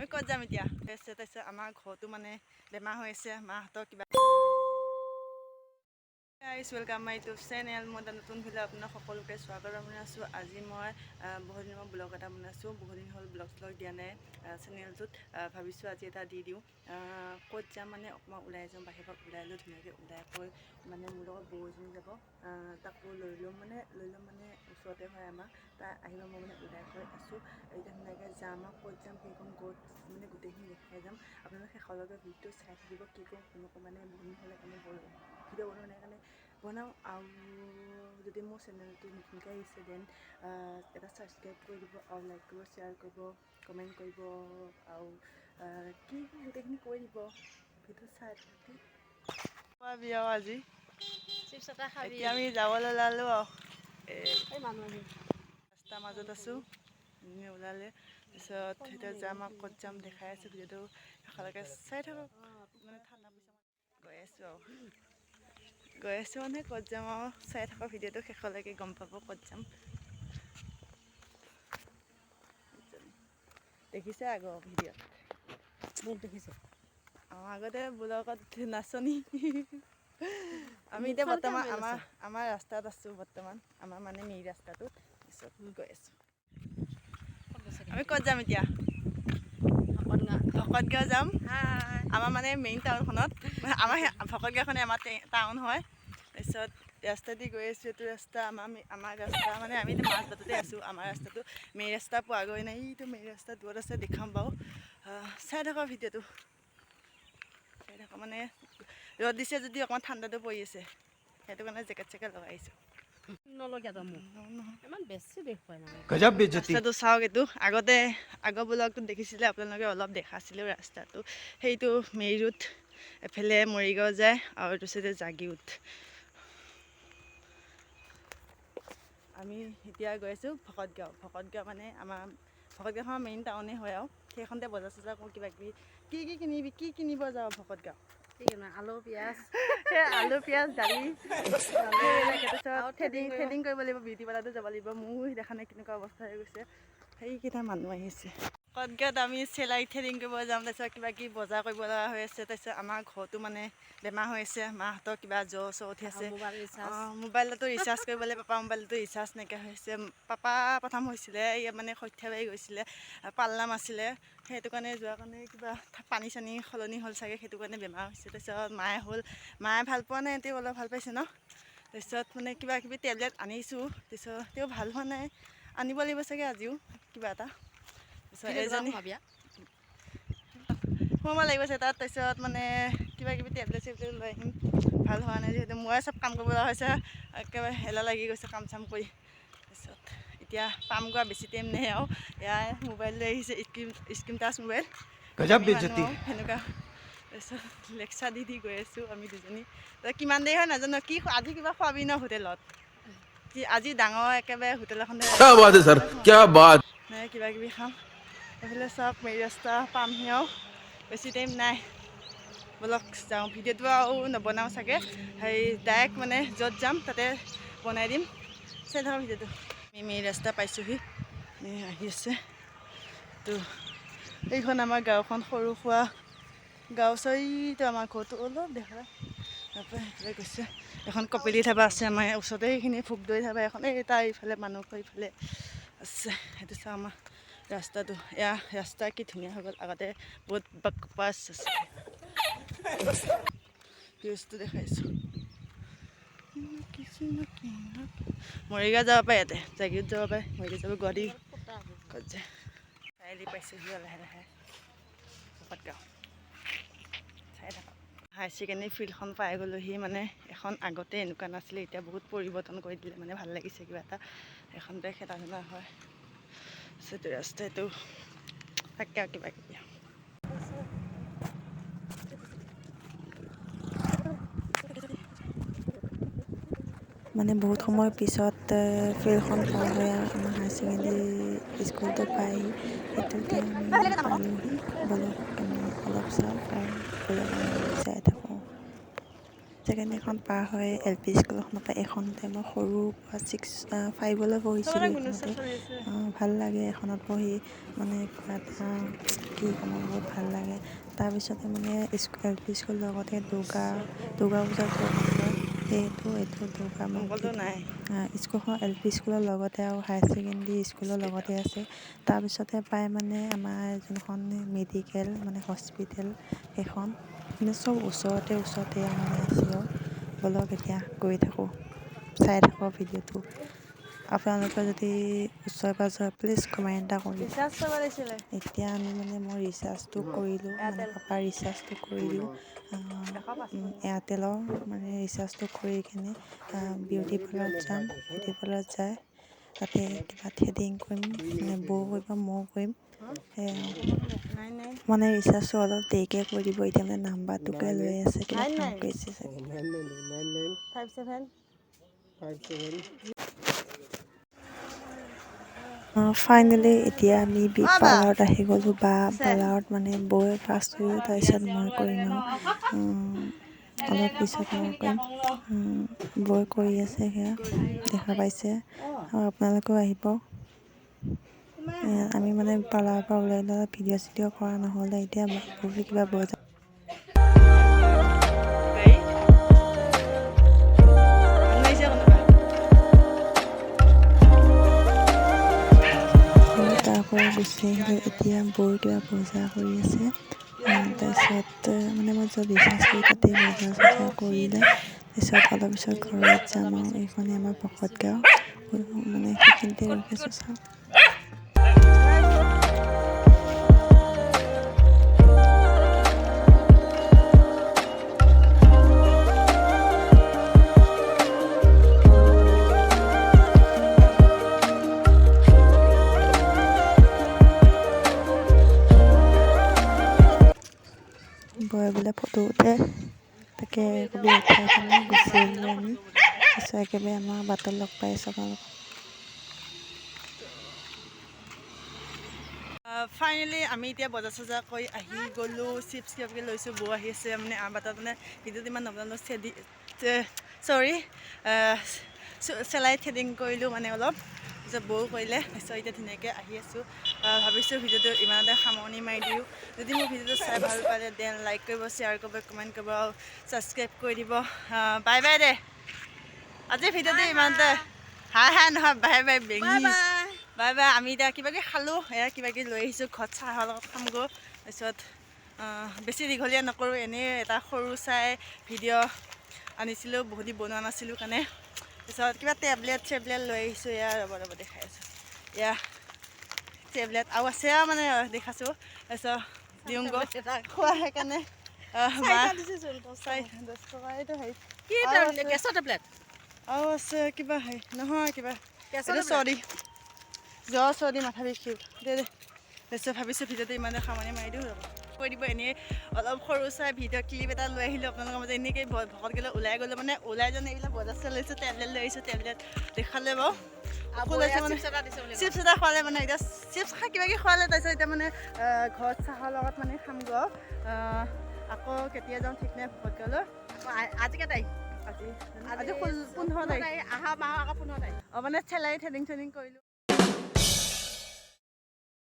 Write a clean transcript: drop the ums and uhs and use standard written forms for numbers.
আমি ক'ত যাম এতিয়া? তাৰপিছত আমাৰ ঘৰতো মানে বেমাৰ হৈ আছে, মাহঁতৰ কিবা। Guys welcome my YouTube channel. মই এটা নতুন ভিডিঅ' আপোনাক সকলোকে স্বাগতম জনাইছোঁ। আজি মই বহুত দিনৰ ব্লগ এটা বনাইছোঁ। বহুত দিন হ'ল ব্লগ দিয়া নাই চেনেলটোত। ভাবিছোঁ আজি এটা দি দিওঁ। ক'ত যাম মানে অকণমান ওলাই যাওঁ, বাহিৰত ওলাই লৈ ধুনীয়াকৈ ওলাই গৈ মানে মোৰ লগত বৌ এজনী যাব, তাকো লৈ ল'ম মানে ওচৰতে হয় আমাৰ। তাই আহিব, মই মানে ওলাই গৈ আছোঁ। এতিয়া ধুনীয়াকৈ যাম আৰু ক'ত যাম সেইখন ক'ত মানে গোটেইখিনি দেখাই যাম। আপোনালোকে শেষলৈকে ভিডিঅ'টো চাই থাকিব। কি কৰোঁ কোনো মানে বহুত দিন হ'লে কাৰণে ভিডিঅ' বনোৱা নাই কাৰণে বনাওঁ। আৰু যদি মোৰ চেনেলটো নতুনকৈ আহিছে দেন এটা ছাবস্ক্ৰাইব কৰি দিব, আৰু লাইক কৰিব, শ্বেয়াৰ কৰিব, কমেণ্ট কৰিব, আৰু কি গোটেইখিনি কৰি দিব। ভিডিঅ' চাই থাকি খোৱাবি আৰু আজি এতিয়া আমি যাবলৈ ওলালোঁ আৰু ৰাস্তাৰ মাজত আছোঁ। ওলালে তাৰপিছত এতিয়া যাম আৰু ক'ত যাম দেখাই আছোঁ। ভিডিঅ'টো শেষলৈকে চাই থাকক। মানে ঠাণ্ডা পইচা গৈ আছোঁ মানে ক'ত যাম আৰু চাই থাকক। ভিডিঅ'টো শেষলৈকে গম পাব ক'ত যাম। দেখিছে আগৰ ভিডিঅ'ত মোক দেখিছে আগতে ব্লগত নাচনী। আমি এতিয়া বৰ্তমান আমাৰ ৰাস্তাত আছোঁ। বৰ্তমান আমাৰ মানে মেইন ৰাস্তাটোত পিছত গৈ আছোঁ। আমি ক'ত যাম এতিয়া? ভকতগাঁও যাম। আমাৰ মানে মেইন টাউনখনত, আমাৰ ভকতগাঁওখনে আমাৰ টাউন হয়। তাৰপিছত ৰাস্তা দি গৈ আছোঁ। এইটো ৰাস্তা আমাৰ ৰাস্তা মানে আমি এতিয়া মাজ বাটতে আছোঁ। আমাৰ ৰাস্তাটো মেইন ৰাস্তা পোৱাগৈ নাই। এইটো মেইন ৰাস্তা দূৰত আছে, দেখাম বাৰু। চাই থাকক ভিডিঅ'টো, চাই থাকক। মানে ৰ'দ দিছে যদি অকণমান ঠাণ্ডাটো পৰি আছে, সেইটো কাৰণে জেকেট চেকেট লগাইছোঁ। ৰাস্তাটো চাওক। এইটো আগৰ ব্লগটোত দেখিছিলে আপোনালোকে, অলপ দেখাছিলোঁ ৰাস্তাটো। সেইটো মেইন ৰোড, এফালে মৰিগাঁও যায় আৰু এইটো চাইডে জাগীৰোড। আমি এতিয়া গৈ আছোঁ ভকতগাঁও মানে আমাৰ ভকতগাঁওখন মেইন টাউনে হয় আৰু সেইখনতে বজাৰ চজাৰ কৰোঁ। কিবা কিবি কি কিনিব যাওঁ ভকতগাঁও? আলু পিঁয়াজ দালি তাৰপিছত থ্ৰেডিং কৰিব লাগিব, বিউটি পাৰ্লাৰতো যাব লাগিব। মোৰ দেখা নাই কেনেকুৱা অৱস্থা হৈ গৈছে। সেইকেইটা মানুহ আহিছে ভকতগাঁৱত। আমি চেলাৰী থ্ৰেডিং কৰিব যাম। তাৰপিছত কিবা কিবি বজাৰ কৰিব লগা হৈ আছে। তাৰপিছত আমাৰ ঘৰতো মানে বেমাৰ হৈ আছে, মাহঁতৰ কিবা জ্বৰ উঠি আছে। মোবাইলতো ৰিচাৰ্জ কৰিব লাগিব। পাপা মোবাইলতো ৰিচাৰ্জ নাইকিয়া হৈছে। পাপা প্ৰথম হৈছিলে মানে সৰ্থেবাৰী গৈছিলে, পালনাম আছিলে, সেইটো কাৰণে যোৱাৰ কাৰণে কিবা পানী চানী সলনি হ'ল চাগে, সেইটো কাৰণে বেমাৰ হৈছে। তাৰপিছত মায়ে ভাল পোৱা নাই, তেওঁ অলপ ভাল পাইছে ন। তাৰপিছত মানে কিবা কিবি টেবলেট আনিছোঁ। তাৰপিছত তেওঁ ভাল হোৱা নাই, আনিব লাগিব চাগে আজিও কিবা এটা। তাৰপিছত এজনী সোমাব লাগিব চাগে তাত। তাৰপিছত মানে কিবা কিবি টেবলেট চেবলেট লৈ আহিম। ভাল হোৱা নাই যিহেতু মই চব কাম কৰিব লগা হৈছে। একেবাৰে হেলা লাগি গৈছে কাম চাম কৰি। তাৰপিছত এতিয়া পাম গোৱা বেছি টাইম নাই আৰু। এয়াই মোবাইল লৈ আহিছে, স্ক্ৰীন টাচ মোবাইল। আমি মানুহ আৰু সেনেকুৱা। তাৰপিছত লেকচাৰ দি গৈ আছোঁ আমি দুজনী। কিমান দেৰি হয় নাজানো। আজি কিবা খোৱাবি ন হোটেলত? আজি ডাঙৰ একেবাৰে হোটেল এখনতে কিবা কিবি খাম। এইফালে চাওক মেইন ৰাস্তা পামহি আৰু বেছি টাইম নাই। বলক যাওঁ। ভিডিঅ'টো আৰু নবনাওঁ চাগে, ডাইৰেক্ট মানে য'ত যাম তাতে বনাই দিম। চাই থাকক ভিডিঅ'টো। আমি মেইন ৰাস্তা পাইছোঁহি, আহি আছে তো। এইখন আমাৰ গাঁওখন, সৰু সুৰা গাঁও। চৰিটো আমাৰ ঘৰটো অলপ দেখা তাৰপৰা সেইফালে গৈছে। এখন কপিলি ধাবা আছে আমাৰ ওচৰতে, সেইখিনি ভোগদৈ ধাবা এখন। এই তাৰ ইফালে মানুহ ঘৰ ইফালে আছে। সেইটো চাওঁ আমাৰ ৰাস্তাটো। এয়া ৰাস্তা কি ধুনীয়া হৈ গ'ল। আগতে বহুত বাকপাছ আছে। ভিউজটো দেখাইছোঁ। মৰিগাঁও যাব পাৰে, ইয়াতে জাগীৰোড যাব পাৰে, মৰিগাঁও যাব, গুৱাহাটী ক'ত যায়। চাৰিআলি পাইছোঁহি লাহে লাহে ভকতগাঁও। চাই থাকক। হায়াৰ ছেকেণ্ডেৰী ফিল্ডখন পাই গ'লোহি। মানে এখন আগতে এনেকুৱা নাছিলে, এতিয়া বহুত পৰিৱৰ্তন কৰি দিলে, মানে ভাল লাগিছে কিবা এটা। এখনতে খেলা ধূলা হয়। সেইটো ৰাস্তাটো তাকে আৰু কিবা কিবি মানে বহুত সময়ৰ পিছত ফিল্ডখন পাৰ হৈ আমাৰ হায়াৰ ছেকেণ্ডেৰী স্কুলটো পাইহি। সেইটোতে আমি পালোহি। বলক আমি অলপ চাওঁ আৰু বলক আমি চাই থাকোঁ। ছেকেণ্ড এখন পাৰ হৈ LP স্কুলখনৰ পৰা এইখনতে মই সৰুৰ পৰা 5লৈ পঢ়িছিলোঁ এইখনতে। ভাল লাগে এখনত পঢ়ি মানে কিবা এটা কি ক'ম বহুত ভাল লাগে। তাৰপিছতে মানে LP স্কুলৰ লগতে দুৰ্গা পূজা এইটো দুৰ্গা মন্দিৰ স্কুলখন LP স্কুলৰ লগতে আৰু হায়াৰ ছেকেণ্ডেৰী স্কুলৰ লগতে আছে। তাৰপিছতে পায় মানে আমাৰ যোনখন মেডিকেল মানে হস্পিটেল সেইখন মানে চব ওচৰতে মানে আছে আৰু বলক এতিয়া গৈ থাকোঁ চাই থাকোঁ ভিডিঅ'টো। আপোনালোকে যদি ওচৰে পাঁজৰে প্লিজ কমেণ্ট এটা কৰি এতিয়া আমি মানে মই ৰিচাৰ্জটো কৰিলোঁ মানে পাপাৰ ৰিচাৰ্জটো কৰি দিওঁ এয়াৰটেলৰ মানে ৰিচাৰ্জটো কৰি কিনে বিউটি পাৰ্লাৰত যাম। বিউটি পাৰ্লাৰত যায় তাতে কিবা থ্ৰেডিং কৰিম মানে বৌ কৰিব ময়ো কৰিম মানে ৰিচাৰ্জটো অলপ দেৰিকৈ কৰি দিব। এতিয়া মানে নাম্বাৰটোকে লৈ আছে কিবা কাম কৰিছে ফাইনেলি এতিয়া আমি পাৰ্লাৰত আহি গ'লোঁ বা পাৰ্লাৰত মানে বৈ ফাৰ্ষ্ট কৰিলোঁ তাৰপিছত মই কৰিম আৰু অলপ পিছত মই কৰিম বৈ কৰি আছে সেয়া দেখা পাইছে আৰু আপোনালোকেও আহিব। আমি মানে পাৰ্লাৰৰ পৰা ওলাই ভিডিঅ' চিডিঅ' কৰা নহ'লে এতিয়া কিবা বজাৰ তাৰ পৰা গুচি আহিলোঁ। এতিয়া বৌ কিবা বজাৰ কৰি আছে তাৰপিছত মানে মই য'ত ৰিচাৰ্জ কৰি তাতে বজাৰ চজাৰ কৰিলে তাৰপিছত অলপ পিছত ঘৰত যাম আৰু এইখনে আমাৰ ভকত গাঁও মানে সেইখিনিতে ৰখিছোঁ চাওঁ। বৈ বোলে ফটো উঠে তাকে একবি উঠাই কিনে গুচি আহিলোঁ আমি। তাৰপিছত একেবাৰে আমাৰ বাটত লগ পাই আছোঁ আপোনালোকক। ফাইনেলি আমি এতিয়া বজাৰ চজাৰ কৰি আহি গ'লোঁ। চিপছ কিবাকিবি লৈছোঁ। বৌ আহি আছে মানে আমাৰ বাটত মানে ভিডিঅ'টো ইমান নবনালোঁ চেলাই থ্ৰেডিং কৰিলোঁ মানে অলপ তাৰপিছত বৌ কৰিলে তাৰপিছত এতিয়া ধুনীয়াকৈ আহি আছোঁ। ভাবিছোঁ ভিডিঅ'টো ইমানতে সামৰণি মাৰি দিওঁ। যদি মোৰ ভিডিঅ'টো চাই ভাল পালে দেন লাইক কৰিব, শ্বেয়াৰ কৰিব, কমেণ্ট কৰিব আৰু ছাবস্ক্ৰাইব কৰি দিব। বাই বাই দে আজি ভিডিঅ'টো ইমানতে। হাই নহয় বাই বাই বেঙি বাই বাই। আমি এতিয়া কিবাকিবি খালোঁ এয়া কিবাকিবি লৈ আহিছোঁ ঘৰত চাহৰ লগত খামগৈ। তাৰপিছত বেছি দীঘলীয়া নকৰোঁ এনেই এটা সৰু চাই ভিডিঅ' আনিছিলোঁ বহুত দিন বনোৱা নাছিলোঁ কাৰণে। তাৰপিছত কিবা টেবলেট লৈ আহিছোঁ এয়া ৰ'ব দেখাই আছোঁ এয়া টেবলেট আৰু আছে আৰু মানে দেখাছোঁ। তাৰপিছত দিওঁগৈ খোৱা সেইকাৰণে 10 টকা এইটো হেৰি গেছৰ টেবলেট আৰু আছে কিবা হেৰি নহয় কিবা চৰ্দি মাথা বিষ দে তাৰপিছত ভাবিছোঁ ভিডিঅ'টো ইমানে সামৰণি মাৰি দিওঁ ৰ'ব কৈ দিব। এনেই অলপ সৰু চাই ভিডিঅ' ক্লিপ এটা লৈ আহিলোঁ আপোনালোকৰ মাজত। এনেকৈ ভকত গ'লে ওলাই গ'লোঁ মানে ওলাই যোৱা এইবিলাক বজাৰ চজাৰ লৈছোঁ। টেবলেট লৈ আহিছোঁ টেবলেট দেখালে বাৰু আকৌ লৈছোঁ মানে চিপছ এটা খোৱালে মানে এতিয়া চিপছ খাই কিবাকিবি খোৱালে। তাৰপিছত এতিয়া মানে ঘৰত চাহৰ লগত মানে খামগৈ আকৌ কেতিয়া যাওঁ ঠিক নাই ভকত গাঁৱলৈ। আজি কেই তাৰিখ? আজি 15 তাৰিখ। অহা মাহৰ আকৌ 15 তাৰিখ মানে চেলাই থ্ৰেডিং কৰিলোঁ।